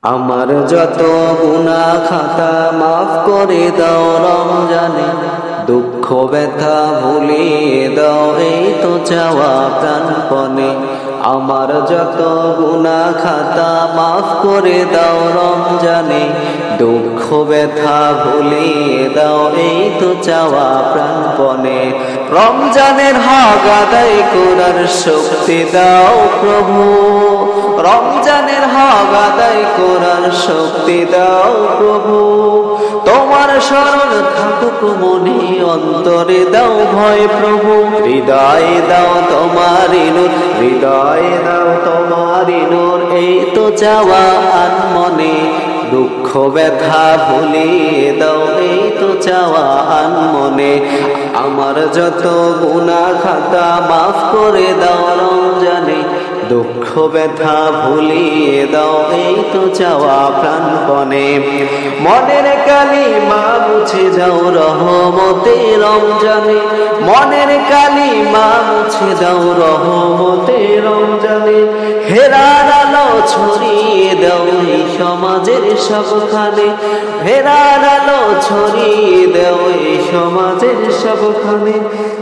আমার যত গুনাহ খাতা মাফ করে দাও রমজানে, দুঃখ ব্যথা ভুলিয়ে দাও এই তো চাওয়া প্রাণপণে। আমার যত গুনাহ খাতা মাফ করে দাও রমজানে, দুঃখ ব্যথা ভুলিয়ে দাও এই তো চাওয়া প্রাণপণে। রমজানের হক আদায় করার শক্তি দাও প্রভু, রমজানের হক আদায় করার শক্তি দাও প্রভু। তোমার শরণ থাকুক মনে, অন্তরে দাও ভয় প্রভু। হৃদয়ে দাও তোমারি নূর, হৃদয়ে দাও তোমারি নূর এই তো চাওয়া আনমনে। দুঃখ ব্যথা ভুলিয়ে দাও এই তো চাওয়া আনমনে। আমার যত গুনাহ খাতা মাফ করে দাও রমজানে, দুঃখ ব্যথা ভুলিয়ে দাও এই তো চাওয়া প্রাণপণে। মনের কালিমা মুছে দাও রহমতে রমজানে, মনের কালিমা মুছে দাও রহমতে রমজানে। হেরার আলো ছড়িয়ে দাও এই সমাজের সবখানে, হেরার আলো ছড়িয়ে দাও এই সমাজের সবখানে।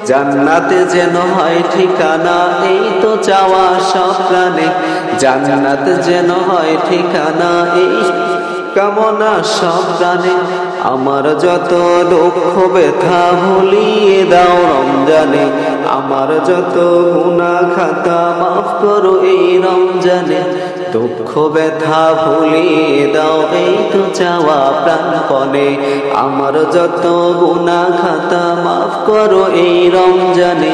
জান্নাতে যেন হয় ঠিকানা এই তো চাওয়া সব প্রাণে, জান্নাত যেন হয় ঠিকানা এই কামনা সব প্রাণে। আমার যত দুঃখ ব্যথা ভুলিয়ে দাও রমজানে, আমার যত গুনাহ খাতা মাফ করো এই রমজানে। দুঃখ ব্যথা ভুলিয়ে দাও এই তো চাওয়া প্রাণপণে। আমার যত গুনাহ খাতা মাফ করো এই রমজানে,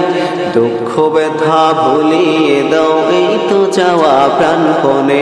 দুঃখ ব্যথা ভুলিয়ে দাও এই তো চাওয়া প্রাণপণে।